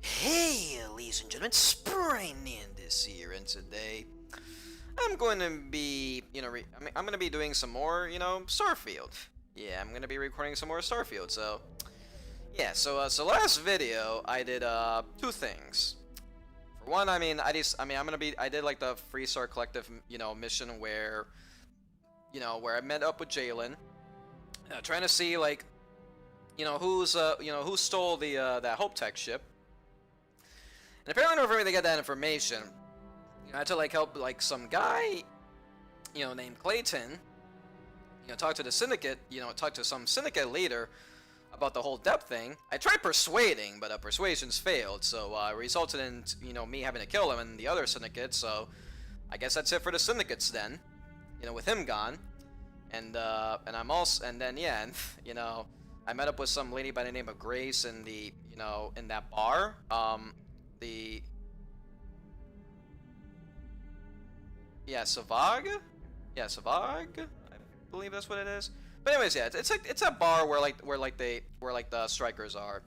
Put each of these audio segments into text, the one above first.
Hey, ladies and gentlemen, Sprite here, and today I'm going to be, I'm going to be doing some more, Starfield. Yeah, I'm going to be recording some more Starfield. So, yeah, so last video I did two things. For one, I did like the Free Star Collective, mission where, where I met up with Jalen, trying to see like, who stole the that Hope Tech ship. And apparently, in order for me to get that information, I had to like help like some guy, named Clayton, talk to the syndicate, talk to some syndicate leader about the whole depth thing. I tried persuading, but persuasions failed, so it resulted in me having to kill him and the other syndicate. So I guess that's it for the syndicates then. With him gone, and I'm also and then yeah, and I met up with some lady by the name of Grace in the in that bar. The Yeah, Savag? Yeah, Savag? I believe that's what it is. But anyways, yeah, it's a bar where the strikers are.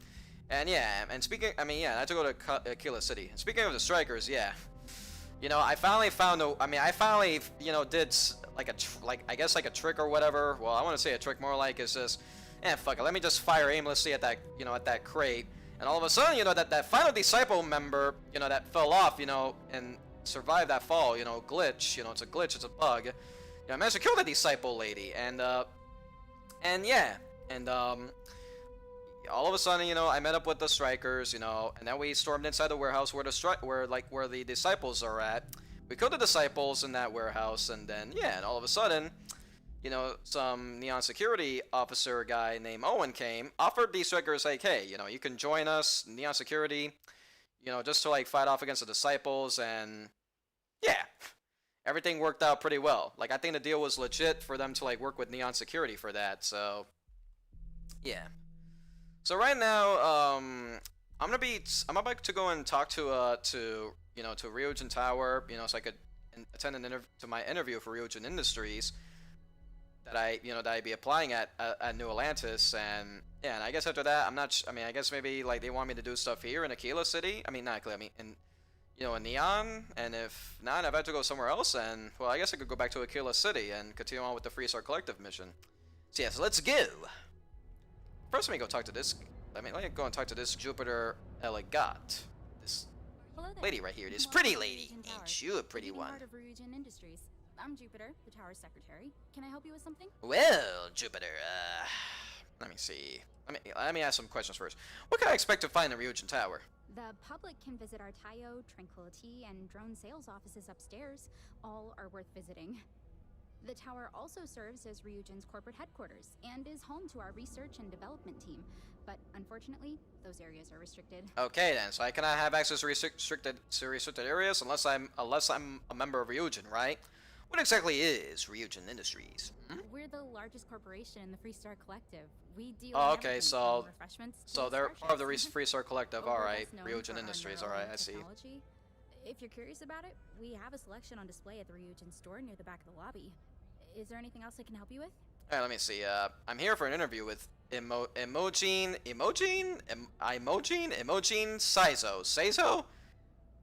And yeah, and speaking, I had to go to Kila City. And speaking of the strikers, yeah. I finally found I finally, did I guess like a trick or whatever. Well, I want to say a trick, more like it's just, fuck it, let me just fire aimlessly at that, at that crate. And all of a sudden, that final disciple member, that fell off, and survive that fall, glitch, it's a glitch, it's a bug. I managed to kill the disciple lady, and yeah, and all of a sudden, I met up with the strikers, and then we stormed inside the warehouse where where the disciples are at. We killed the disciples in that warehouse, and then yeah, and all of a sudden, some Neon security officer guy named Owen came, offered these strikers like, hey, you can join us, Neon security, just to like fight off against the disciples, and yeah, everything worked out pretty well. Like, I think the deal was legit for them to like work with Neon security for that. So yeah. So right now, I'm about to go and talk to Ryujin Tower, so I could attend to my interview for Ryujin Industries that I'd be applying at New Atlantis. And yeah, and I guess after that, I'm not. I guess maybe like they want me to do stuff here in Aquila City. Not Aquila. In in Neon. And if not, if I have to go somewhere else, and well, I guess I could go back to Aquila City and continue on with the Free Star Collective mission. So yeah, so let's go. First, let me go talk to this. Let me go and talk to this Jupiter Elegat. This lady right here. This pretty lady. Ain't you a pretty one? Part of Ryujin Industries. I'm Jupiter, the tower's secretary. Can I help you with something? Well, Jupiter, let me see. Let me ask some questions first. What can I expect to find in Ryujin Tower? The public can visit our Tayo, Tranquility, and drone sales offices upstairs. All are worth visiting. The tower also serves as Ryujin's corporate headquarters and is home to our research and development team. But unfortunately, those areas are restricted. Okay then, so I cannot have access to restricted areas unless I'm a member of Ryujin, right? What exactly is Ryujin Industries? We're the largest corporation in the Free Star Collective. We deal Oh, in okay, everything so from refreshments to so they're part of the starships. Free Star Collective. We're All right, best known Ryujin for our Industries. All neural right, I see. technology. If you're curious about it, we have a selection on display at the Ryujin store near the back of the lobby. Is there anything else I can help you with? All right, let me see. I'm here for an interview with Imogene Seizo.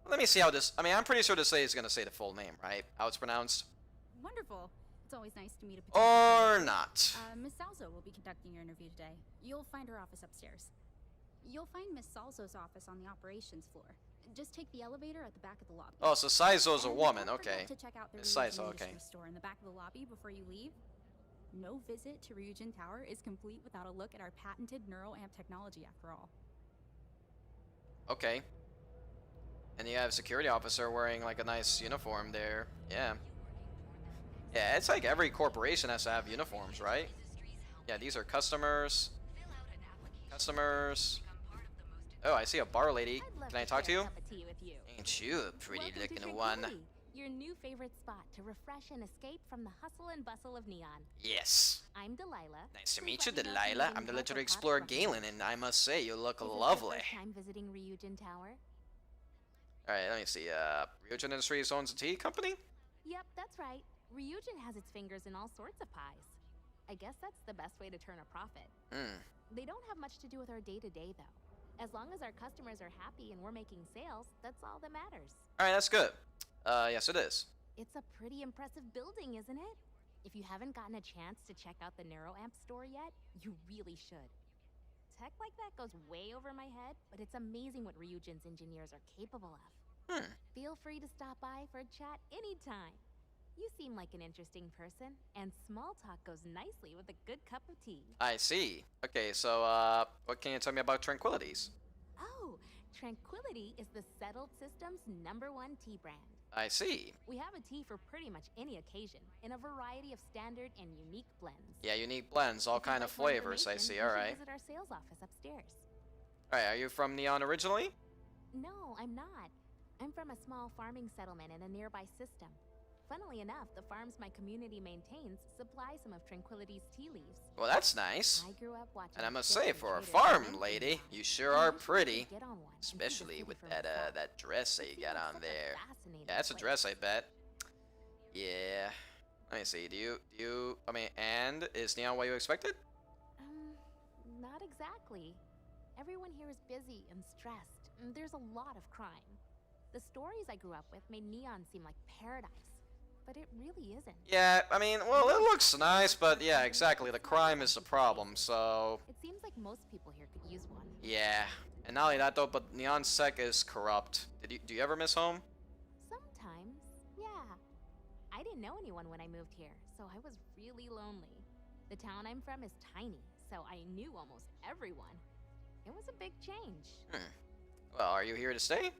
Let me see how this. I'm pretty sure this lady is gonna say the full name, right? How it's pronounced. Wonderful. It's always nice to meet a potential Or candidate. not. Miss Salzo will be conducting your interview today. You'll find her office upstairs. You'll find Miss Salzo's office on the operations floor. Just take the elevator at the back of the lobby. Oh, so Seizo's a And woman. don't forget Okay. to check out the Miss Ryujin Seizo, okay. Industries store in the back of the lobby before you leave. No visit to Ryujin Tower is complete without a look at our patented neural amp technology, after all. Okay. And you have a security officer wearing like a nice uniform there. Yeah. Yeah, it's like every corporation has to have uniforms, right? Yeah, these are customers. Customers. Oh, I see a bar lady. Can I talk to you? Ain't you a pretty looking one? Your new favorite spot to refresh and escape from the hustle and bustle of Neon. Yes. I'm Delilah. Nice to meet you, Delilah. I'm the legendary explorer Galen, and I must say, you look lovely. First time visiting Ryujin Tower? Alright, let me see. Ryujin Industries owns a tea company? Yep, that's right. Ryujin has its fingers in all sorts of pies. I guess that's the best way to turn a profit. They don't have much to do with our day-to-day, though. As long as our customers are happy and we're making sales, that's all that matters. Alright, that's good. Yes it is. It's a pretty impressive building, isn't it? If you haven't gotten a chance to check out the NeuroAmp store yet, you really should. Tech like that goes way over my head, but it's amazing what Ryujin's engineers are capable of. Feel free to stop by for a chat anytime. You seem like an interesting person, and small talk goes nicely with a good cup of tea. I see. Okay, so, what can you tell me about Tranquilities? Oh, Tranquility is the Settled System's #1 tea brand. I see. We have a tea for pretty much any occasion, in a variety of standard and unique blends. Yeah, unique blends, all If you'd kind of like more flavors, I information, see, you should alright. visit our sales office upstairs. Alright, are you from Neon originally? No, I'm not. I'm from a small farming settlement in a nearby system. Funnily enough, the farms my community maintains supply some of Tranquility's tea leaves. Well, that's nice. I grew up watching. And I must fish say, and for a traders farm hunt lady, and you sure I are wish I could pretty. get on one and see the Especially city with for that, myself. that dress that It you seems got like on such a there. fascinating Yeah, that's a place. dress, I bet. Yeah. Let me see, I mean, and is Neon what you expected? Not exactly. Everyone here is busy and stressed, and there's a lot of crime. The stories I grew up with made Neon seem like paradise, but it really isn't. Yeah, I mean, well, it looks nice, but yeah, exactly, the crime is the problem, so... It seems like most people here could use one. Yeah. And not only that, though, but Neon Sec is corrupt. Do you ever miss home? Sometimes, yeah. I didn't know anyone when I moved here, so I was really lonely. The town I'm from is tiny, so I knew almost everyone. It was a big change. Well, are you here to stay?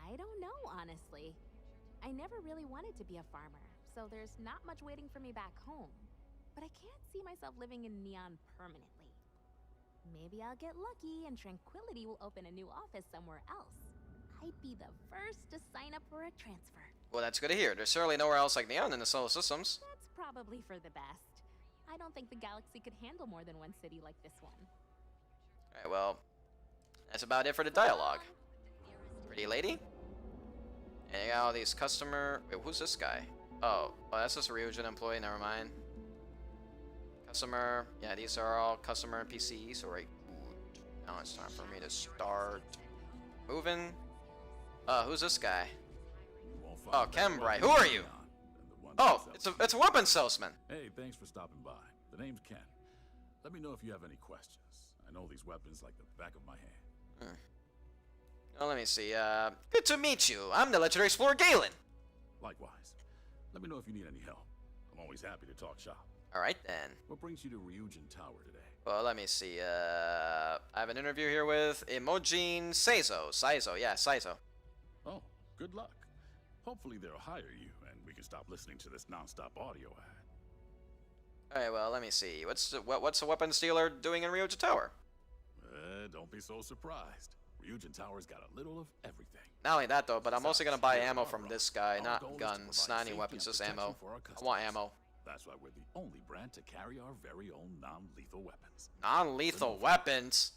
I don't know, honestly. I never really wanted to be a farmer, so there's not much waiting for me back home. But I can't see myself living in Neon permanently. Maybe I'll get lucky and Tranquility will open a new office somewhere else. I'd be the first to sign up for a transfer. Well, that's good to hear. There's certainly nowhere else like Neon in the solar systems. That's probably for the best. I don't think the galaxy could handle more than one city like this one. Alright, well, that's about it for the dialogue. Pretty lady? And you got all these customer... Wait, who's this guy? Oh, that's just a Ryujin employee, never mind. Customer... Yeah, these are all customer NPCs, alright. Now it's time for me to start moving. Who's this guy? Oh, Chembright. Who are you? Oh, it's a weapon salesman. Hey, thanks for stopping by. The name's Ken. Let me know if you have any questions. I know these weapons like the back of my hand. Well, let me see. Good to meet you. I'm the legendary explorer Galen. Likewise. Let me know if you need any help. I'm always happy to talk shop. Alright then. What brings you to Ryujin Tower today? Well, let me see. I have an interview here with Emojin Saizo, yeah, Saizo. Oh, good luck. Hopefully they'll hire you, and we can stop listening to this non-stop audio ad. Alright, well, let me see. What's a weapons dealer doing in Ryujin Tower? Don't be so surprised. Ryujin Tower's got a little of everything. Not only that, though, but I'm also gonna buy Besides, ammo here's from our this role. guy, Our not goal is to guns, provide not any safety weapons, and just protection ammo. for our I want customers. ammo. That's why we're the only brand to carry our very own non-lethal weapons. Non-lethal weapons?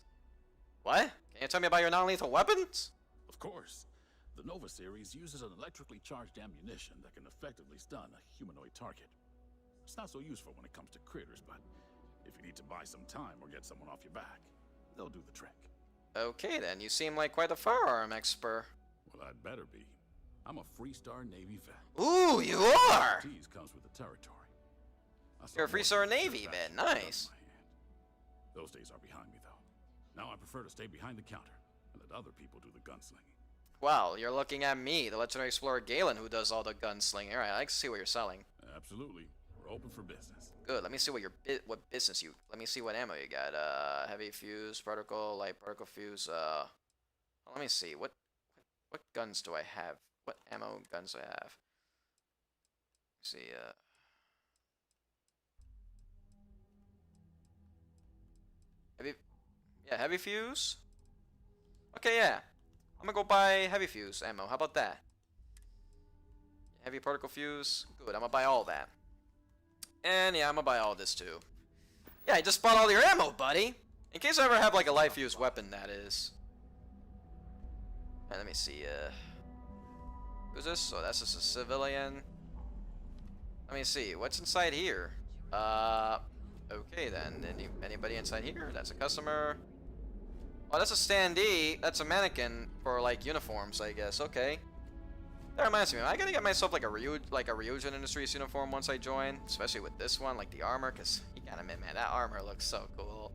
What? Can you tell me about your non-lethal weapons? Of course. The Nova series uses an electrically charged ammunition that can effectively stun a humanoid target. It's not so useful when it comes to critters, but if you need to buy some time or get someone off your back, they'll do the trick. Okay then, you seem like quite a firearm expert. Well, I'd better be. I'm a Freestar Navy vet. Ooh, you are! Expertise comes with the territory. I saw You're a more Freestar things than Navy that vet, with a gun in nice. my hand. Those days are behind me, though. Now I prefer to stay behind the counter and let other people do the gunslinging. Wow, you're looking at me, the legendary explorer Galen, who does all the gunslinging. Alright, I like to see what you're selling. Absolutely. We're open for business. Good. Let me see what Let me see what ammo you got. Heavy fuse, particle, light particle fuse. Let me see. What guns do I have? What ammo guns do I have? Let's see. Heavy fuse. Okay, yeah. I'm gonna go buy heavy fuse ammo. How about that? Heavy particle fuse. Good. I'm gonna buy all that. And yeah, I'm gonna buy all this too. Yeah, I just bought all your ammo, buddy. In case I ever have like a light fuse weapon, that is. And let me see. Who's this? Oh, that's just a civilian. Let me see. What's inside here? Okay then. Anybody inside here? That's a customer. Oh, that's a standee. That's a mannequin for like uniforms, I guess. Okay. That reminds me, I gotta get myself like a Ryujin Industries uniform once I join, especially with this one, like the armor, cause you gotta admit, man, that armor looks so cool.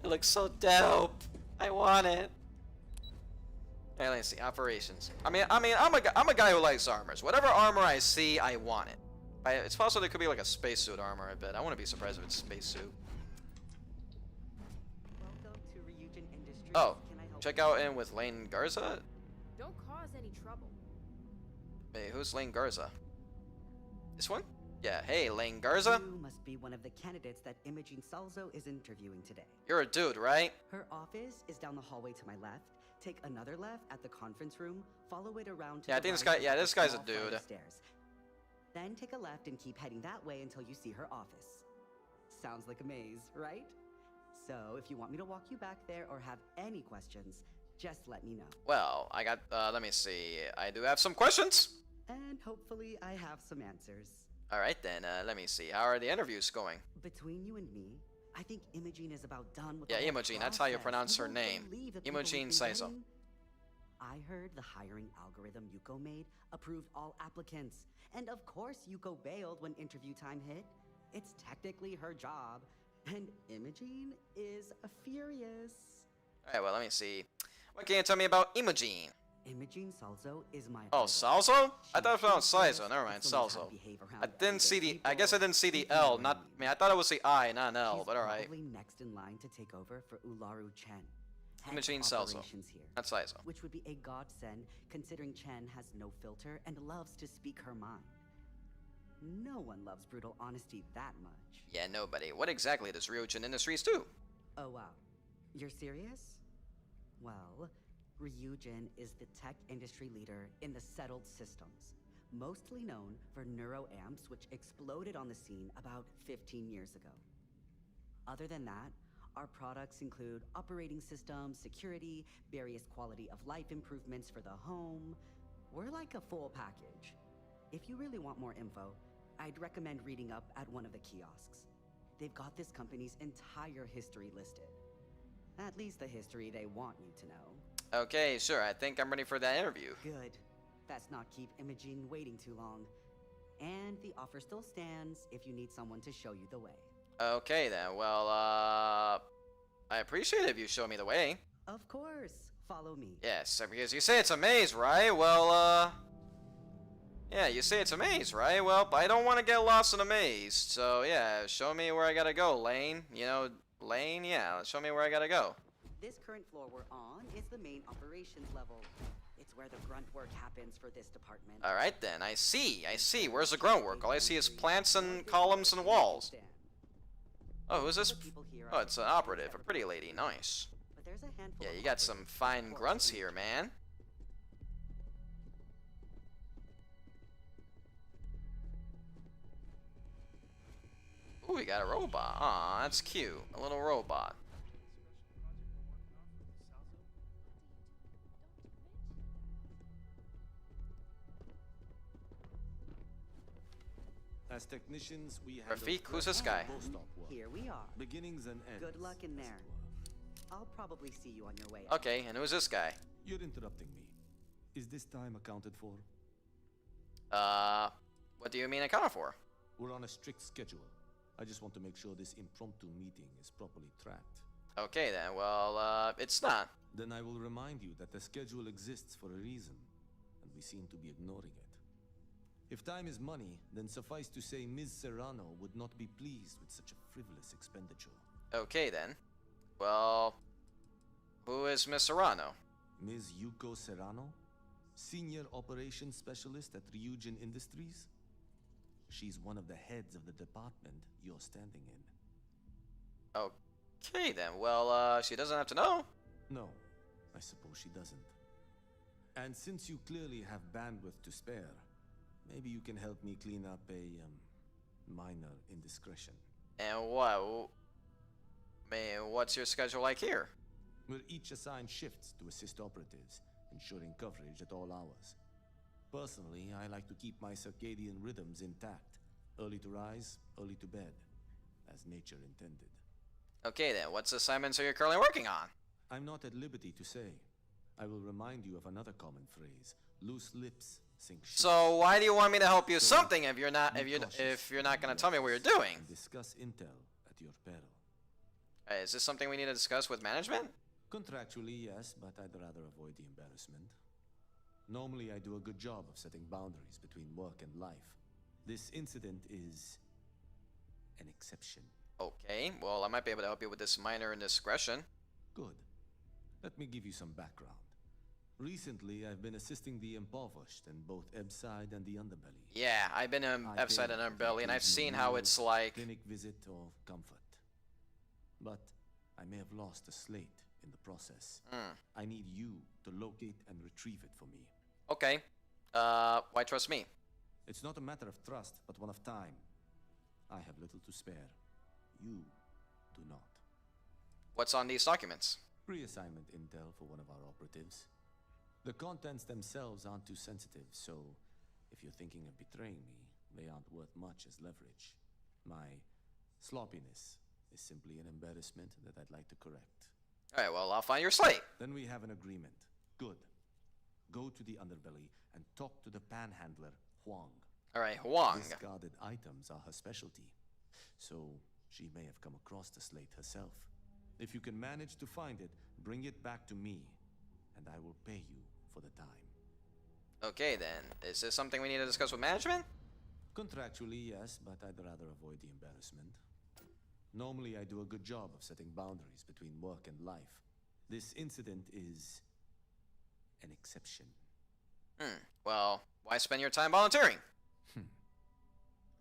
It looks so dope. I want it. Hey, let's see operations. I'm a guy who likes armors. Whatever armor I see, I want it. It's possible there could be like a spacesuit armor. I bet. I wouldn't be surprised if it's a spacesuit. Welcome to Ryujin Industries. Oh, Can I help check you? out in with Lane Garza. Don't cause any trouble. Hey, who's Lane Garza? This one? Yeah, hey, Lane Garza. You must be one of the candidates that Imogene Salzo is interviewing today. You're a dude, right? Her office is down the hallway to my left. Take another left at the conference room. Follow it around to Yeah, I the think this right guy- yeah, up this the guy's a small flight of dude. Stairs. Then take a left and keep heading that way until you see her office. Sounds like a maze, right? So if you want me to walk you back there or have any questions, just let me know. Well, I got, let me see. I do have some questions. And hopefully I have some answers. Alright then, let me see. How are the interviews going? Between you and me, I think Imogene is about done with Yeah, the whole Imogene, that's how you process. pronounce her won't name. believe the people Imogene we've been Saizo. getting. I heard the hiring algorithm Yuko made approved all applicants. And of course Yuko bailed when interview time hit. It's technically her job. And Imogene is furious. Alright, well, let me see. What can you tell me about Imogene? Imogene Salzo is my Oh, idol. Salzo? I She thought it was shows us Saizo. Never mind, excellent how to Salzo. behave around I didn't see everyday the. I guess I people, didn't see the speaking L. her Not. I name. mean, I thought it was the I, not an L. She's But all right. probably next in line to take over for Ularu Chen. head Imogene of Salzo. operations here, That's Saizo. which would be a godsend considering Chen has no filter and loves to speak her mind. No one loves brutal honesty that much. Yeah, nobody. What exactly does Ryujin Industries do? Oh wow, you're serious? Well, Ryujin is the tech industry leader in the settled systems, mostly known for neuroamps, which exploded on the scene about 15 years ago. Other than that, our products include operating systems, security, various quality of life improvements for the home. We're like a full package. If you really want more info, I'd recommend reading up at one of the kiosks. They've got this company's entire history listed. At least the history they want you to know. Okay, sure. I think I'm ready for that interview. Good. Let's not keep Imogene waiting too long. And the offer still stands if you need someone to show you the way. Okay then. Well, I appreciate it if you show me the way. Of course. Follow me. Yes, because you say it's a maze, right? Well, yeah, you say it's a maze, right? Well, I don't want to get lost in a maze. So, yeah, show me where I gotta go, Lane. You know, Lane? Yeah, show me where I gotta go. This current floor we're on is the main operations level. It's where the grunt work happens for this department. Alright then, I see. Where's the grunt work? All I see is plants and columns and walls. Oh, who's this? Oh, it's an operative, a pretty lady. Nice. But there's a handful Yeah, of you got some operatives fine before grunts we here, reach man. Ooh, we got a robot. Aw, that's cute. A little robot. As technicians, we handle Rafik, who's this guy? post-op work, Here we are. beginnings and ends. Good luck in as there. it were. I'll probably see you on your way. out. Okay, and who's this guy? You're interrupting me. Is this time accounted for? What do you mean accounted for? We're on a strict schedule. I just want to make sure this impromptu meeting is properly tracked. Okay then, well, it's not. Then I will remind you that the schedule exists for a reason, and we seem to be ignoring it. If time is money, then suffice to say Ms. Serrano would not be pleased with such a frivolous expenditure. Okay then. Well, who is Miss Serrano? Ms. Yuko Serrano, Senior Operations Specialist at Ryujin Industries. She's one of the heads of the department you're standing in. Okay then, well, she doesn't have to know. No, I suppose she doesn't. And since you clearly have bandwidth to spare, maybe you can help me clean up a, minor indiscretion. And what? Man, what's your schedule like here? We're each assigned shifts to assist operatives, ensuring coverage at all hours. Personally, I like to keep my circadian rhythms intact. Early to rise, early to bed, as nature intended. Okay then, what assignments are you currently working on? I'm not at liberty to say. I will remind you of another common phrase: loose lips sink ships. So why do you want me to help you So, something if you're not be cautious if you're not in gonna the tell me what you're office doing? and discuss intel at your peril. Is this something we need to discuss with management? Contractually, yes, but I'd rather avoid the embarrassment. Normally, I do a good job of setting boundaries between work and life. This incident is an exception. Okay, well I might be able to help you with this minor indiscretion. Good. Let me give you some background. Recently, I've been assisting the impoverished in both Ebside and the Underbelly. Yeah, I've been in I F-side pay and for the Underbelly, and I've occasional seen how meal, it's like. clinic visit or comfort. But I may have lost a slate in the process. I need you to locate and retrieve it for me. Okay. Why trust me? It's not a matter of trust, but one of time. I have little to spare. You do not. What's on these documents? Reassignment intel for one of our operatives. The contents themselves aren't too sensitive, so if you're thinking of betraying me, they aren't worth much as leverage. My sloppiness is simply an embarrassment that I'd like to correct. Alright, well I'll find your slate. Then we have an agreement. Good. Go to the Underbelly and talk to the panhandler, Huang. Alright, Huang. Discarded items are her specialty, so she may have come across the slate herself. If you can manage to find it, bring it back to me, and I will pay you for the time. Okay then, is this something we need to discuss with management? Contractually, yes, but I'd rather avoid the embarrassment. Normally, I do a good job of setting boundaries between work and life. This incident is an exception. Well, why spend your time volunteering?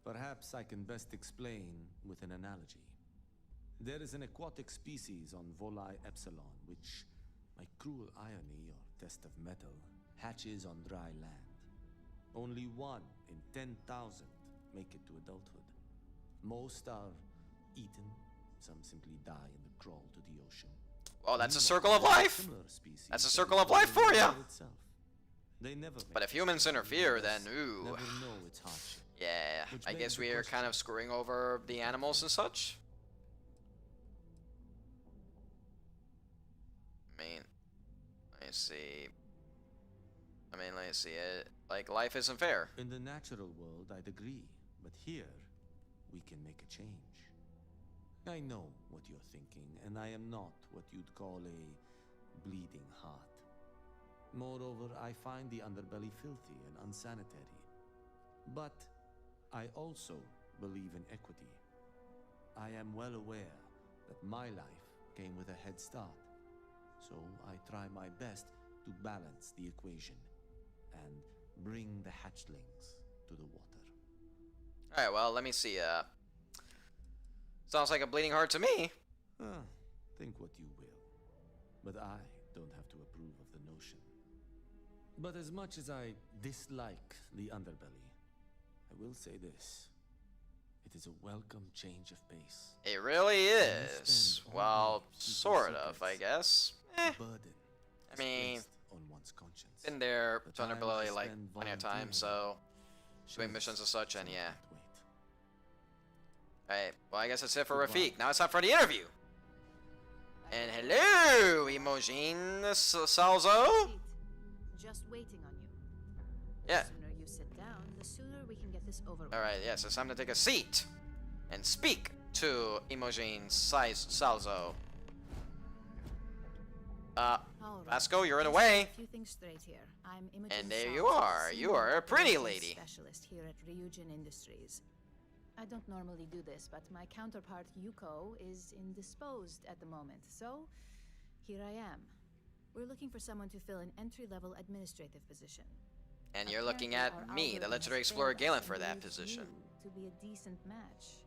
Perhaps I can best explain with an analogy. There is an aquatic species on Volai Epsilon, which, by cruel irony or test of metal, hatches on dry land. Only 1 in 10,000 make it to adulthood. Most are eaten, some simply die in the crawl to the ocean. Well, that's a Meanwhile, circle of life. similar species That's a that circle of live life in for the ya. water itself. They never But make if humans it, interfere, thus then ooh. never know its hardship. Yeah, Which I begs guess the we are question. kind of screwing over the animals and such. I mean, let me see. Let me see it. Like, life isn't fair. In the natural world, I'd agree, but here, we can make a change. I know what you're thinking, and I am not what you'd call a bleeding heart. Moreover, I find the underbelly filthy and unsanitary. But I also believe in equity. I am well aware that my life came with a head start, so I try my best to balance the equation and bring the hatchlings to the water. Alright, well, let me see. Sounds like a bleeding heart to me. Think what you will, but I don't have to approve of the notion. But as much as I dislike the underbelly, I will say this. It is a welcome change of pace. It really understand is. all Well, the secret sort of, I secrets. guess. The burden I mean, is placed on one's conscience. been there The to time I underbelly like spend plenty of volunteering times, so doing shows missions and such, and some yeah. can't wait. Alright, well, I guess that's it for Goodbye. Rafik. Now it's time for the interview. And hello, Imogene Salzo. Just waiting on you. Yeah. The sooner you sit down, the sooner we can get this over with. Alright, yes, it's time to take a seat and speak to Imogene Salzo. All right. Vasco, you're in the Let's get way. A few things straight here. I'm Imogen And there Salzo, you are. You are a pretty senior lady. Specialist here at Ryujin Industries. I don't normally do this, but my counterpart Yuko is indisposed at the moment, so here I am. We're looking for someone to fill an entry-level administrative position. And you're looking Apparently, at our me, the algorithm legendary has explorer failed us Galen, and for that needs position. you to be a decent match,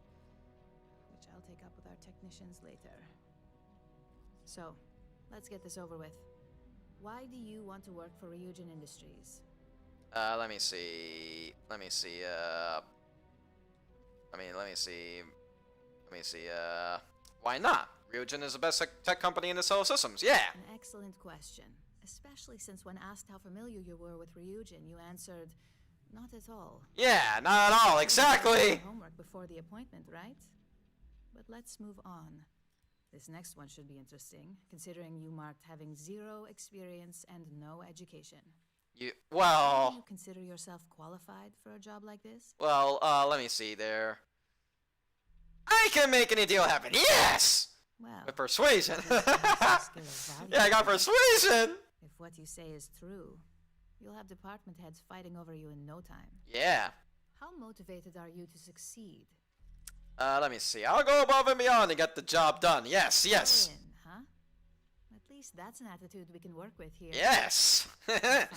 which I'll take up with our technicians later. So, let's get this over with. Why do you want to work for Ryujin Industries? Let me see. Let me see. Why not? Ryujin is the best tech company in the solar systems. Yeah. An excellent question. Especially since when asked how familiar you were with Ryujin, you answered, not at all. Yeah, not at all. Exactly. Homework before the appointment, right? But let's move on. This next one should be interesting, considering you marked having 0 experience and no education. Do you consider yourself qualified for a job like this? Well, let me see there. I can make any deal happen. Yes! Well, with persuasion. skill of value. Yeah, I got persuasion. If what you say is true, you'll have department heads fighting over you in no time. Yeah. How motivated are you to succeed? Let me see. I'll go above and beyond to get the job done. Yes, yes. All in, huh? At least that's an attitude we can work with here. Yes. I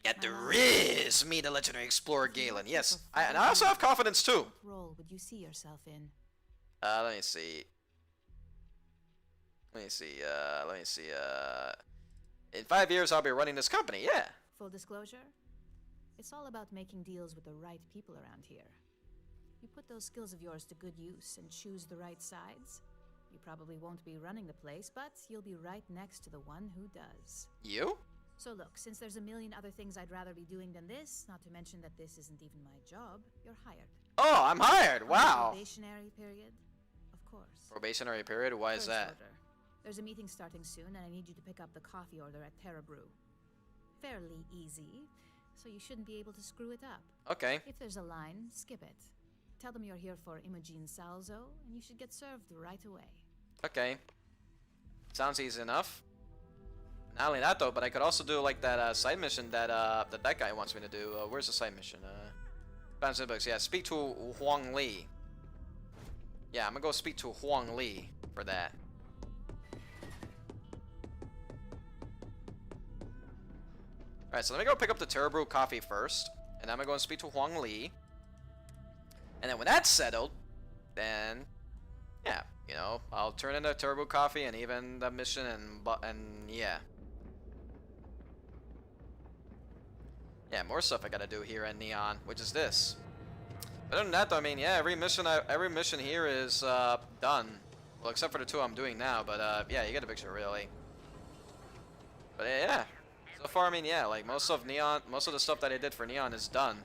got the riz. Me, the legendary explorer Galen. Yes. And I also have confidence too. What role would you see yourself in? Let me see. Let me see. In 5 years, I'll be running this company. Yeah. Full disclosure, it's all about making deals with the right people around here. You put those skills of yours to good use and choose the right sides. You probably won't be running the place, but you'll be right next to the one who does. You? So look, since there's a million other things I'd rather be doing than this, not to mention that this isn't even my job, you're hired. Oh, I'm hired. Wow. Probationary period? Of course. Probationary period? Why is that? Order. There's a meeting starting soon, and I need you to pick up the coffee order at Terra Brew. Fairly easy, so you shouldn't be able to screw it up. Okay. If there's a line, skip it. Tell them you're here for Imogen Salzo, and you should get served right away. Okay. Sounds easy enough. Not only that though, but I could also do like that side mission that that guy wants me to do. Where's the side mission? Bounce in the books. Yeah, speak to Huang Li. Yeah, I'm gonna go speak to Huang Li for that. Alright, so let me go pick up the Terra Brew coffee first. And I'm gonna go and speak to Huang Li. And then when that's settled, then yeah, you know, I'll turn in the Terra Brew coffee and even the mission and yeah. Yeah, more stuff I gotta do here in Neon, which is this. Other than that though, I mean, yeah, every mission here is done. Well, except for the 2 I'm doing now, but yeah, you get the picture really. But yeah. So far, I mean, yeah, like most of the stuff that I did for Neon is done.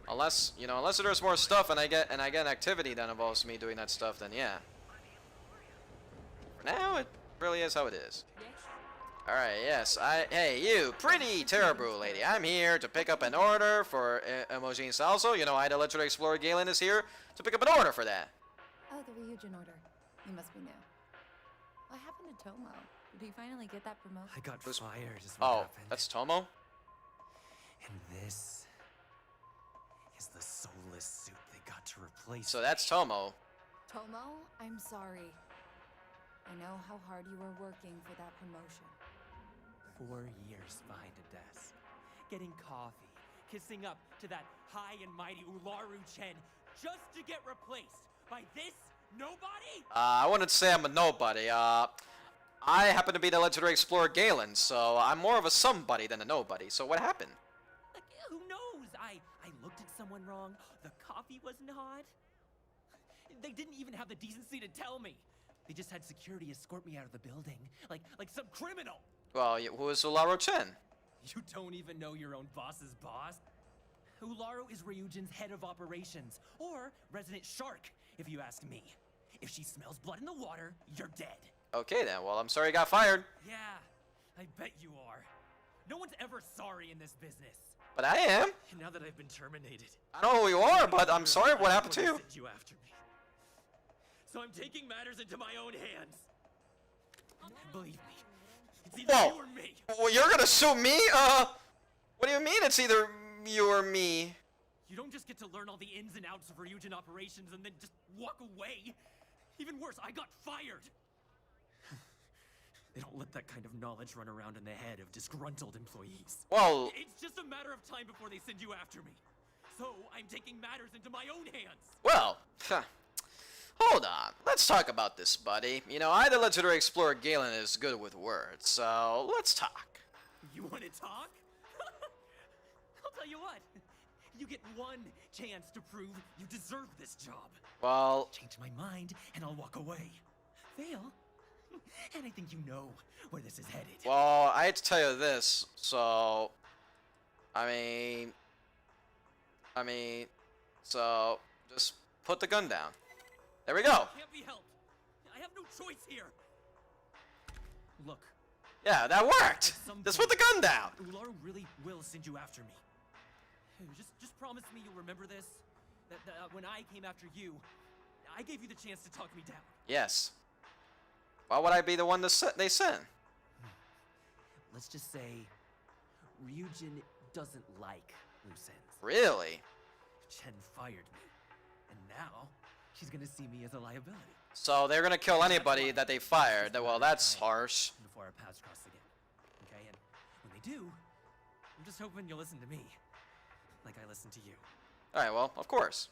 Unless, you know, unless there's more stuff and I get an activity that involves me doing that stuff, then yeah. For now, it really is how it is. Alright, yes, hey, you pretty Terra Brew lady, I'm here to pick up an order for Imogen Salzo. You know, the legendary explorer Galen is here to pick up an order for that. Oh, the Ryujin order. You must be new. What happened to Tomo? Did he finally get that promotion? I got fired is what happened. That's Tomo? And this is the soulless suit they got to replace. So that's Tomo. Tomo, I'm sorry. I know how hard you were working for that promotion. 4 years behind a desk, getting coffee, kissing up to that high and mighty Ularu Chen, just to get replaced by this nobody? I wouldn't say I'm a nobody. I happen to be the legendary explorer Galen, so I'm more of a somebody than a nobody. So what happened? Like, who knows? I looked at someone wrong. The coffee wasn't hot. They didn't even have the decency to tell me. They just had security escort me out of the building, like some criminal. Well, who is Ularu Chen? You don't even know your own boss's boss? Ularu is Ryujin's head of operations, or resident shark, if you ask me. If she smells blood in the water, you're dead. Okay then, well, I'm sorry you got fired. Yeah, I bet you are. No one's ever sorry in this business. But I am. And now that I've been terminated, I know who you are, but I'm sorry what happened to you. Send you after me. So I'm taking matters into my own hands. Believe me, it's either you or me. Well, you're gonna sue me? What do you mean it's either you or me? You don't just get to learn all the ins and outs of Ryujin operations and then just walk away. Even worse, I got fired. They don't let that kind of knowledge run around in the head of disgruntled employees. Well, it's just a matter of time before they send you after me. So I'm taking matters into my own hands. Well, hold on. Let's talk about this, buddy. You know, the legendary explorer Galen is good with words, so let's talk. You want to talk? I'll tell you what. You get one chance to prove you deserve this job. Well, change my mind and I'll walk away. Fail, and I think you know where this is headed. Well, I hate to tell you this, so so just put the gun down. There we go. Can't be helped. I have no choice here. Look, Yeah, that worked! at some Just point, put the gun down! Ular really will send you after me. Just promise me you'll remember this. That when I came after you, I gave you the chance to talk me down. Yes. Why would I be the one they sent? Let's just say, Ryujin doesn't like loose ends. Really? Chen fired me, and now she's gonna see me as a liability. So they're gonna kill anybody that they fired. Well, that's harsh. Before our paths cross again, okay? And when they do, I'm just hoping you'll listen to me, like I listen to you. Alright, well, of course.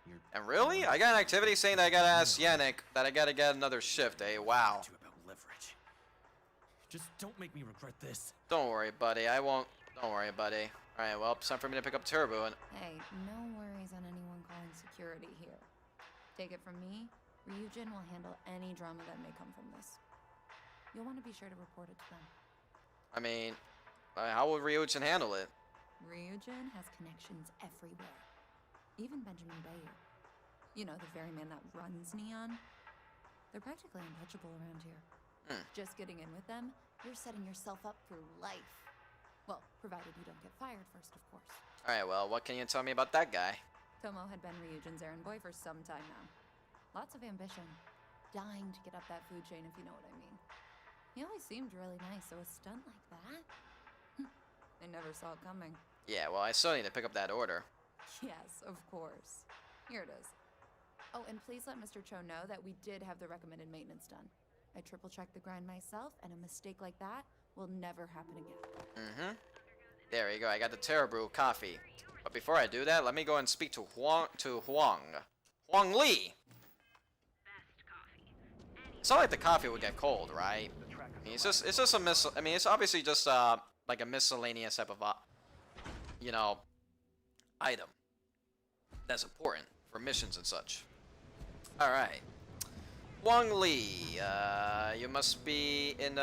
You're And really? I got an activity saying that I gotta ask Yannick that I gotta get another shift, eh? Wow. too about leverage. Just don't make me regret this. Don't worry, buddy. I won't. Don't worry, buddy. Alright, well, it's time for me to pick up Turbo and... Hey, no worries on anyone calling security here. Take it from me, Ryujin will handle any drama that may come from this. You'll want to be sure to report it to them. I mean, how will Ryujin handle it? Ryujin has connections everywhere. Even Benjamin Bayu. You know, the very man that runs Neon. They're practically untouchable around here. Just getting in with them, you're setting yourself up for life. Well, provided you don't get fired first, of course. Alright, well, what can you tell me about that guy? Tomo had been Ryujin's errand boy for some time now. Lots of ambition. Dying to get up that food chain, if you know what I mean. He always seemed really nice, so a stunt like that? They never saw it coming. Yeah, well, I still need to pick up that order. Yes, of course. Here it is. Oh, and please let Mr. Cho know that we did have the recommended maintenance done. I triple-checked the grind myself, and a mistake like that will never happen again. There you go. I got the Terra Brew coffee. But before I do that, let me go and speak to Huang Li. It's not like the coffee would get cold, right? I mean, it's just a I mean, it's obviously just like a miscellaneous type of you know, item that's important for missions and such. All right, Huang Li, you must be in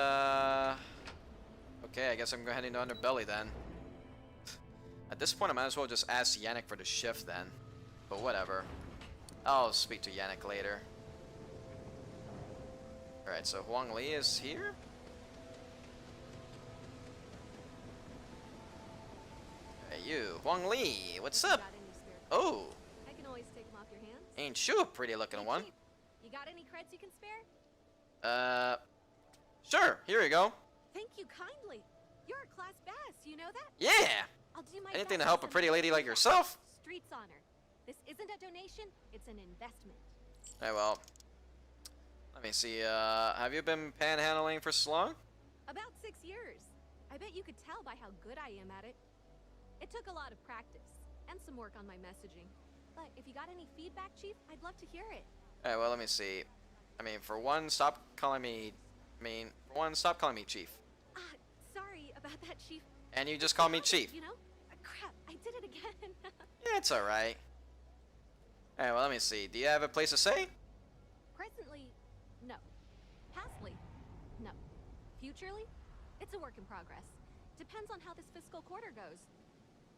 okay, I guess I'm heading to Underbelly then. At this point, I might as well just ask Yannick for the shift then. But whatever. I'll speak to Yannick later. Alright, so Huang Li is here? Hey, you. Huang Li, what's up? Oh, I can always take them off your hands. ain't you a pretty looking one? You got any creds you can spare? Sure, here you go. Thank you kindly. You're a class bass, you know that? Yeah! I'll do my Anything best to help a send pretty you lady like yourself? Streets honor. This isn't a donation, it's an investment. Alright, well, let me see, have you been panhandling for so long? About 6 years. I bet you could tell by how good I am at it. It took a lot of practice, and some work on my messaging. But if you got any feedback, Chief, I'd love to hear it. Alright, well, let me see. I mean, for one, stop calling me Chief. Sorry about that, Chief. And you just call me Chief. You know? Crap, I did it again. Yeah, it's alright. Alright, well, let me see. Do you have a place to stay? Presently, no. Pastly, no. Futurely, it's a work in progress. Depends on how this fiscal quarter goes.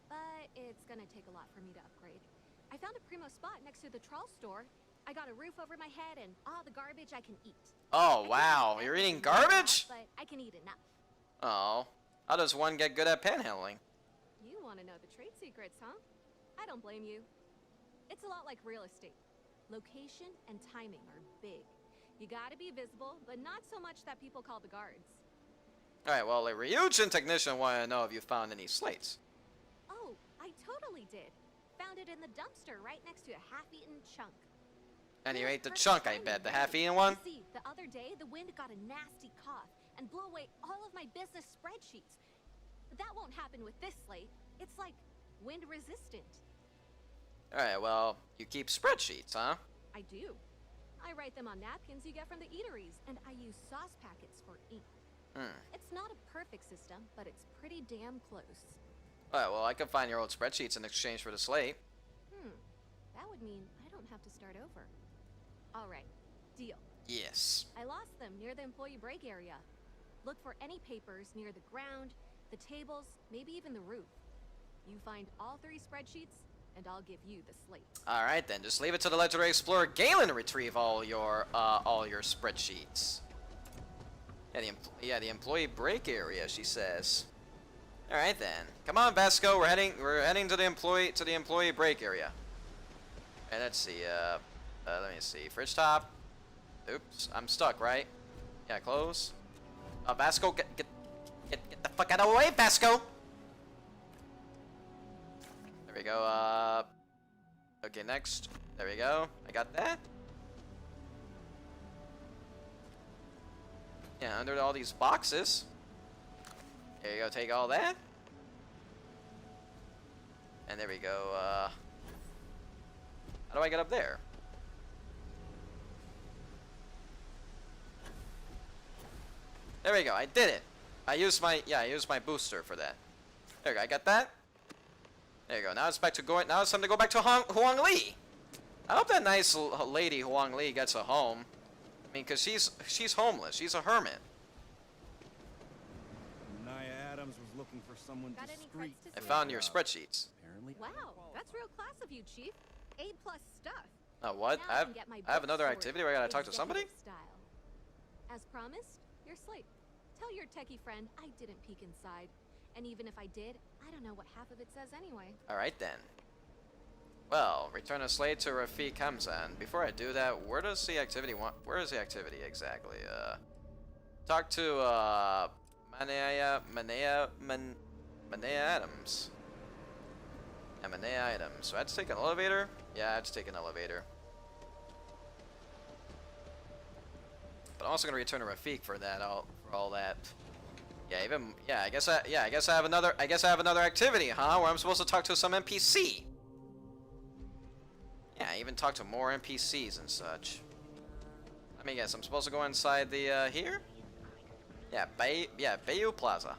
But it's gonna take a lot for me to upgrade. I found a primo spot next to the trawl store. I got a roof over my head and all the garbage I can eat. Oh, wow. You're eating garbage? But I can eat enough. Oh. How does one get good at panhandling? You want to know the trade secrets, huh? I don't blame you. It's a lot like real estate. Location and timing are big. You gotta be visible, but not so much that people call the guards. Alright, well, a Ryujin technician wanted to know if you found any slates. Oh, I totally did. Found it in the dumpster right next to a half-eaten chunk. And you Here's ate the perfect chunk, I timing, bet. The really. half-eaten one? You see, the other day, the wind got a nasty cough and blew away all of my business spreadsheets. That won't happen with this slate. It's like wind resistant. Alright, well, you keep spreadsheets, huh? I do. I write them on napkins you get from the eateries, and I use sauce packets for ink. It's not a perfect system, but it's pretty damn close. Alright, well, I can find your old spreadsheets in exchange for the slate. That would mean I don't have to start over. All right, deal. Yes. I lost them near the employee break area. Look for any papers near the ground, the tables, maybe even the roof. You find all 3 spreadsheets, and I'll give you the slate. All right then, just leave it to the legendary explorer Galen to retrieve all your spreadsheets. Yeah, the employee break area, she says. All right then, come on, Vasco. We're heading to the employee break area. And let's see. Let me see. Fridge top. Oops, I'm stuck, right? Yeah, close. Vasco, get the fuck out of the way, Vasco. There we go. Okay, next. There we go. I got that. Yeah, under all these boxes. There you go, take all that. And there we go, how do I get up there? There we go, I did it. I used my booster for that. There we go, I got that. There you go, now it's time to go back to Huang Li. I hope that nice lady Huang Li gets a home. I mean, cause she's homeless, she's a hermit. Was looking for someone discreet. I found your spreadsheets. Apparently. Wow, that's real class of you, Chief. A+ stuff. Oh, what? Now I can get my have book another sorted activity where I gotta talk to somebody? executive Style. As promised, your slate. Tell your techie friend I didn't peek inside. And even if I did, I don't know what half of it says anyway. Alright then. Well, return a slate to Rafiq Hamzan. Before I do that, where is the activity exactly? Talk to, Manea Adams. Yeah, Manea Adams. So I had to take an elevator? Yeah, I had to take an elevator. But I'm also gonna return to Rafiq for that, for all that. Yeah, I guess I have another activity, huh? Where I'm supposed to talk to some NPC. Yeah, I even talk to more NPCs and such. Let me guess, I'm supposed to go inside the, here? Yeah, Bayou Plaza.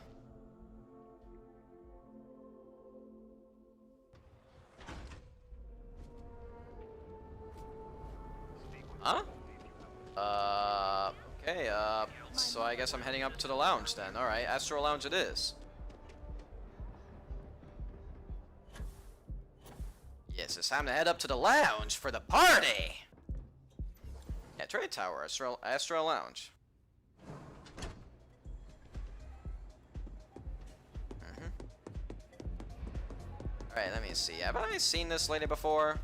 Huh? Okay, so I guess I'm heading up to the lounge then. Alright, Astro Lounge it is. Yes, it's time to head up to the lounge for the party! Yeah, Trade Tower, Astro Lounge. Alright, let me see. Have I seen this lady before?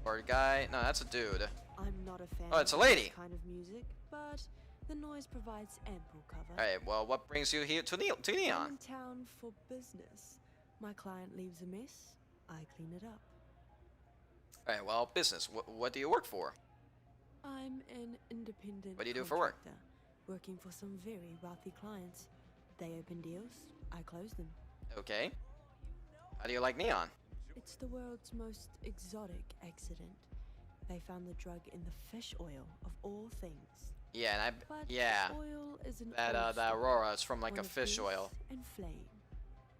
Or a guy? No, that's a dude. I'm not a fan Oh, it's a lady. of this kind of music, but the noise provides ample cover. Alright, well, what brings you here to I'm Neon? in town for business. My client leaves a mess, I clean it up. Alright, well, business. What do you work for? I'm an independent What do you do for work? contractor, working for some very wealthy clients. They open deals, I close them. Okay. How do you like Neon? It's the world's most exotic accident. They found the drug in the fish oil of all things. Yeah, and But yeah. oil is an That old that story, Aurora is from like one a of fish grease oil. and flame.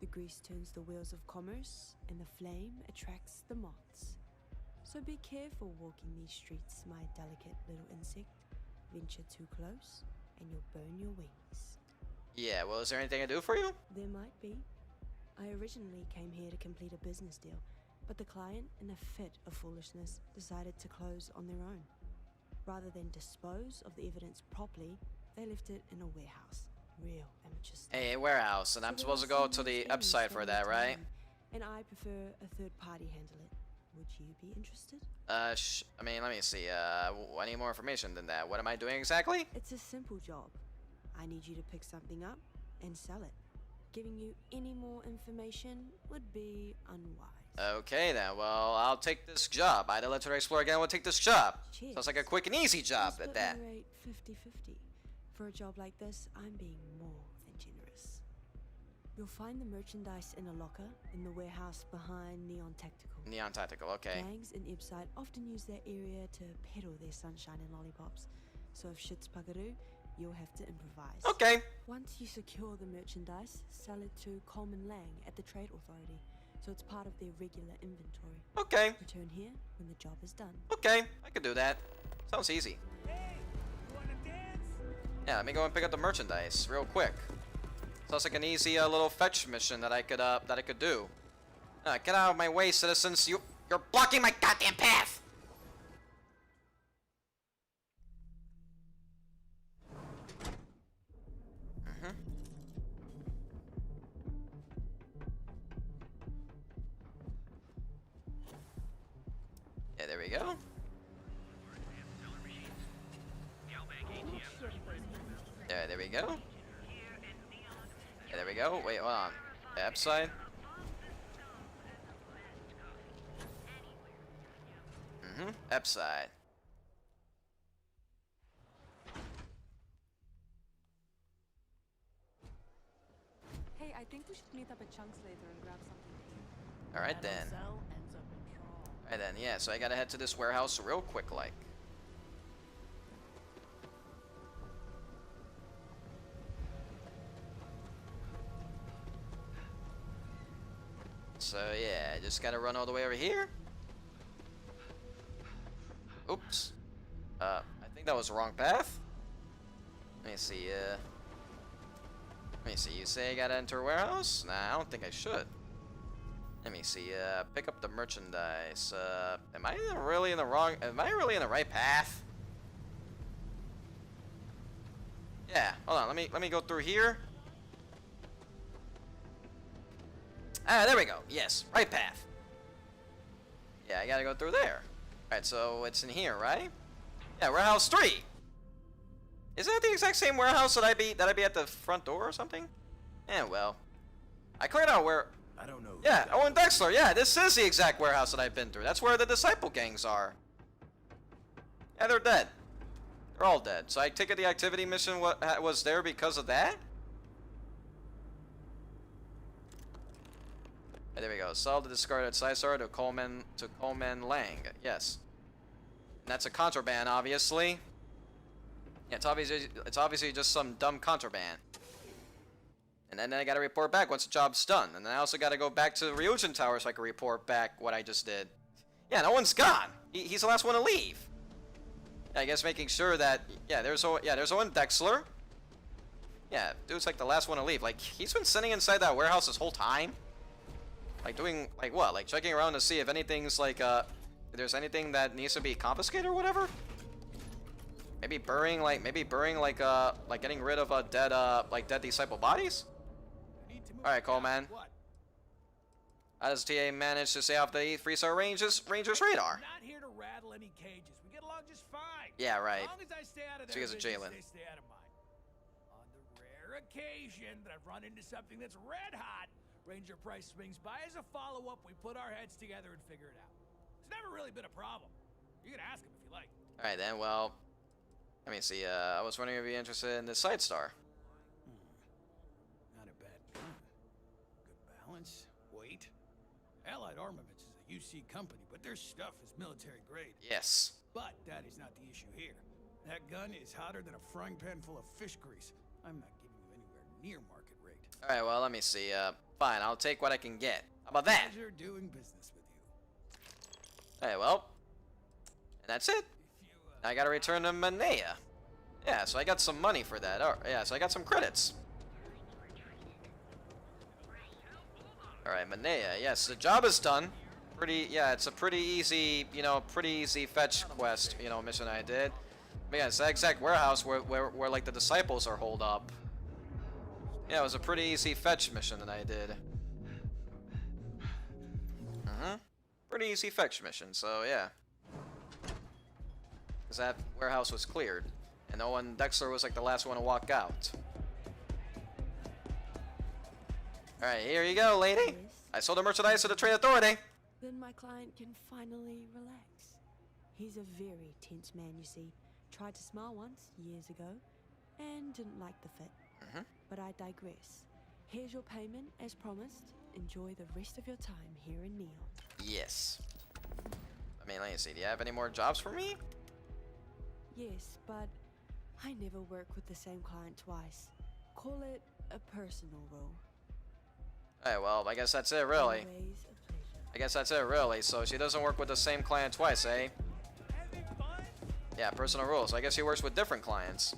The grease turns the wheels of commerce, and the flame attracts the moths. So be careful walking these streets, my delicate little insect. Venture too close, and you'll burn your wings. Yeah, well, is there anything I do for you? There might be. I originally came here to complete a business deal, but the client, in a fit of foolishness, decided to close on their own. Rather than dispose of the evidence properly, they left it in a warehouse. Real amateur stuff. A warehouse, and I'm So supposed to there are go to some the things upside for all that, the right? time, and I prefer a third party handle it. Would you be interested? I mean, let me see. I need more information than that. What am I doing exactly? It's a simple job. I need you to pick something up and sell it. Giving you any more information would be unwise. Okay then, well, I'll take this job. I, the Legendary Explorer again, will take this job. Cheers. Sounds like a quick and easy job I'll at split that. my rate 50-50. For a job like this, I'm being more than generous. You'll find the merchandise in a locker in the warehouse behind Neon Tactical. Neon Tactical, okay. Gangs in Ibside often use their area to peddle their sunshine and lollipops. So if shit's buckaroo, you'll have to improvise. Okay. Once you secure the merchandise, sell it to Coleman Lang at the Trade Authority, so it's part of their regular inventory. Okay. Return here when the job is done. Okay, I can do that. Sounds easy. Hey, you wanna dance? Yeah, let me go and pick up the merchandise real quick. Sounds like an easy little fetch mission that I could do. Get out of my way, citizens. You're You're blocking my goddamn path! Yeah, there we go. Yeah, there we go. Yeah, there we go. Wait, hold on. App side. App side. Hey, I think we should meet up at Chunks later and grab something to eat. Alright then. Alright then, yeah, so I gotta head to this warehouse real quick like. So yeah, I just gotta run all the way over here. Oops. I think that was the wrong path. Let me see, you say I gotta enter a warehouse? Nah, I don't think I should. Let me see, pick up the merchandise. Am I really in the right path? Yeah, hold on, let me go through here. Ah, there we go. Yes, right path. Yeah, I gotta go through there. Alright, so it's in here, right? Yeah, warehouse 3. Isn't that the exact same warehouse that I be at the front door or something? Eh, well. I cleared out where... I don't know. Yeah, Owen Dexler. Yeah, this is the exact warehouse that I've been through. That's where the disciple gangs are. Yeah, they're dead. They're all dead. So I take it the activity mission was there because of that? Right, there we go. Sell the discarded Caesar to Coleman Lang. Yes. And that's a contraband, obviously. Yeah, it's obviously just some dumb contraband. And then I gotta report back once the job's done. And then I also gotta go back to the Ryujin Tower so I can report back what I just did. Yeah, no one's gone. He's the last one to leave. Yeah, I guess making sure that there's Owen Dexler. Yeah, dude's like the last one to leave. Like he's been sitting inside that warehouse this whole time. Like doing like what? Like checking around to see if anything's like if there's anything that needs to be confiscated or whatever. Maybe burying like getting rid of dead disciple bodies. All right, Coleman. How does TA manage to stay off the 3-star Rangers radar? I'm not here to rattle any cages. We get along just fine. Yeah, right. As long as I stay out of So you guys are Jalen. they stay out of mine. On the rare occasion that I've run into something that's red hot, Ranger Price swings by as a follow-up. We put our heads together and figure it out. It's never really been a problem. You can ask him if you like. All right then. Well, let me see. I was wondering if you'd be interested in the Side Star. Not a bad gun. Good balance, weight. Allied Armaments is a UC company, but their stuff is military grade. Yes. But that is not the issue here. That gun is hotter than a frying pan full of fish grease. I'm not giving you anywhere near market rate. All right. Well, let me see. Fine. I'll take what I can get. How about that? Pleasure doing business with you. All right. Well, and that's it. I gotta return to Manea. Yeah, so I got some money for that. Oh, yeah, so I got some credits. Alright, Manea. Yes, the job is done. It's a pretty easy fetch quest, mission I did. But yeah, it's the exact warehouse where like the disciples are holed up. Yeah, it was a pretty easy fetch mission that I did. Pretty easy fetch mission, so yeah. Because that warehouse was cleared. And Owen Dexler was like the last one to walk out. Alright, here you go, lady. Yes. I sold the merchandise to the Trade Authority. Then my client can finally relax. He's a very tense man, you see. Tried to smile once, years ago, and didn't like the fit. But I digress. Here's your payment, as promised. Enjoy the rest of your time here in Neon. Yes. I mean, let me see. Do you have any more jobs for me? Yes, but I never work with the same client twice. Call it a personal role. Alright, well, I guess that's it, really. Always a pleasure. I guess that's it, really. So she doesn't work with the same client twice, eh? Having fun? Yeah, personal rules. I guess she works with different clients.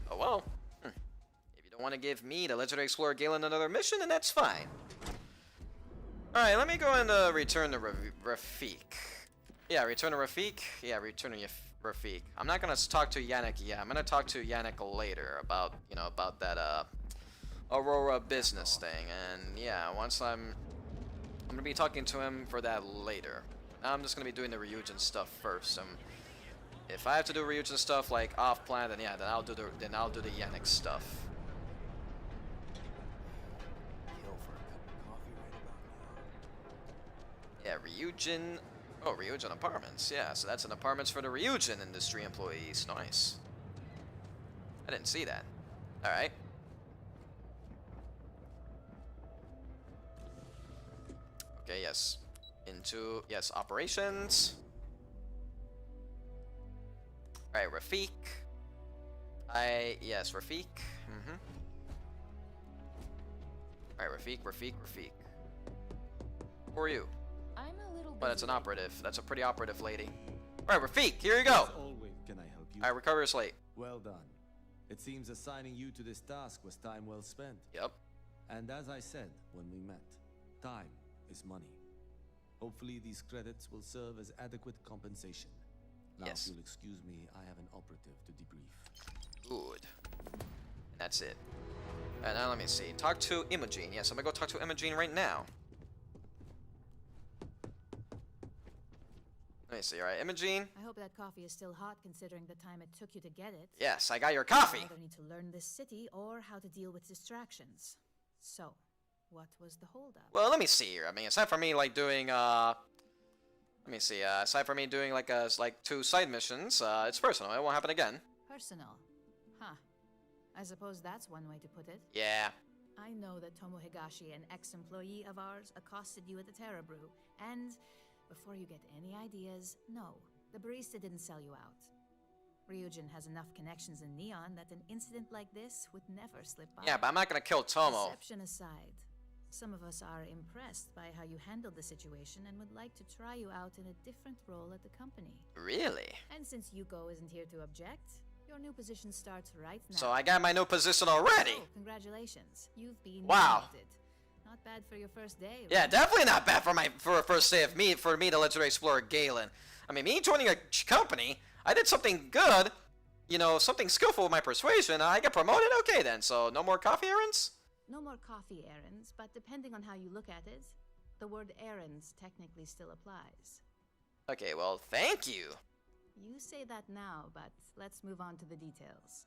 Oh, well. If you don't want to give me, the legendary explorer Galen, another mission, then that's fine. Alright, let me go and return to Rafik. Yeah, return to Rafik. Yeah, return to Rafik. I'm not gonna talk to Yannick yet. I'm gonna talk to Yannick later about, you know, about that Aurora business thing. And yeah, once I'm gonna be talking to him for that later. Now I'm just gonna be doing the Ryujin stuff first. If I have to do Ryujin stuff like off plan, then yeah, then I'll do the Yannick stuff. Yeah, Ryujin. Oh, Ryujin Apartments. Yeah, so that's an apartments for the Ryujin Industry employees. Nice. I didn't see that. All right. Okay. Yes. Into yes operations. All right, Rafik. Yes, Rafik. All right, Rafik. Who are you? I'm a little. Well, that's an operative. That's a pretty operative lady. All right, Rafik, here you go. As always, can I help you? All right, recover slate. Well done. It seems assigning you to this task was time well spent. Yep. And as I said when we met, time is money. Hopefully these credits will serve as adequate compensation. Now, Yes. if you'll excuse me, I have an operative to debrief. Good. And that's it. And now let me see. Talk to Imogen. Yes, I'm gonna go talk to Imogen right now. Let me see. All right, Imogen. I hope that coffee is still hot considering the time it took you to get it. Yes, I got your coffee. You either need to learn this city or how to deal with distractions. So, what was the holdup? Well, let me see here. I mean, aside from me like doing let me see. Aside from me doing like 2 side missions, it's personal. It won't happen again. Personal. Huh. I suppose that's one way to put it. Yeah. I know that Tomo Higashi, an ex-employee of ours, accosted you at the Terra Brew, and before you get any ideas, no, the barista didn't sell you out. Ryujin has enough connections in Neon that an incident like this would never slip by. Yeah, but I'm not gonna kill Tomo. Deception aside, some of us are impressed by how you handled the situation and would like to try you out in a different role at the company. Really? And since Yuko isn't here to object, your new position starts right now. So I got my new position already. Oh, congratulations. You've been Wow. promoted. Not bad for your first day, Yeah, right? definitely not bad for a first day of for me, the legendary explorer Galen. I mean, me joining a company, I did something good, you know, something skillful with my persuasion. I get promoted. Okay, then. So no more coffee errands. No more coffee errands, but depending on how you look at it, the word errands technically still applies. Okay, well, thank you. You say that now, but let's move on to the details.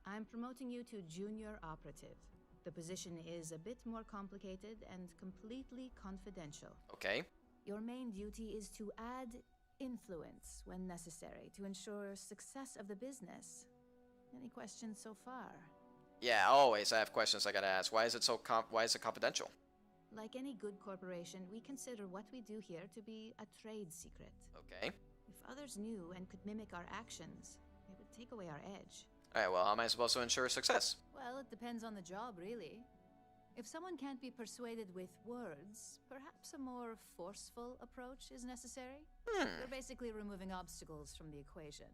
I'm promoting you to junior operative. The position is a bit more complicated and completely confidential. Okay. Your main duty is to add influence when necessary to ensure success of the business. Any questions so far? Yeah, always. I have questions I gotta ask. Why is it so why is it confidential? Like any good corporation, we consider what we do here to be a trade secret. Okay. If others knew and could mimic our actions, it would take away our edge. Alright, well, how am I supposed to ensure success? Well, it depends on the job, really. If someone can't be persuaded with words, perhaps a more forceful approach is necessary. We're basically removing obstacles from the equation.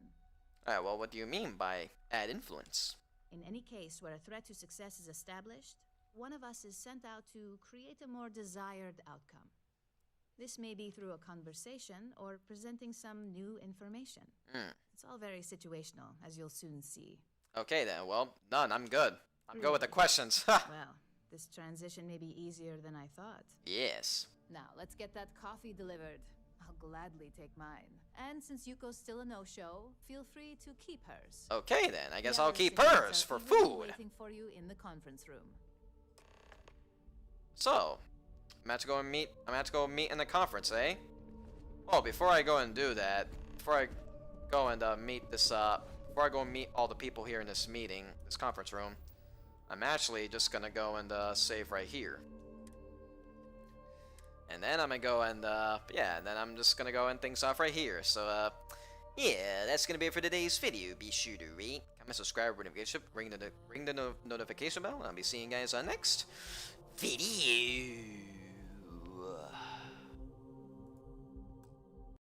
Alright, well, what do you mean by add influence? In any case where a threat to success is established, one of us is sent out to create a more desired outcome. This may be through a conversation or presenting some new information. It's all very situational, as you'll soon see. Okay then, well, none. I'm good. I'm good with the questions. Well, this transition may be easier than I thought. Yes. Now, let's get that coffee delivered. I'll gladly take mine. And since Yuko's still a no-show, feel free to keep hers. Okay then, I guess The I'll other keep students hers are for eagerly food. waiting for you in the conference room. So, I'm gonna have to go meet in the conference, eh? Oh, before I go and do that, before I go and before I go and meet all the people here in this meeting, this conference room, I'm actually just gonna go and save right here. And then I'm gonna go and yeah, and then I'm just gonna go end things off right here. So yeah, that's gonna be it for today's video. Be sure to rate, comment, subscribe, ring the notification bell, and I'll be seeing you guys on next video.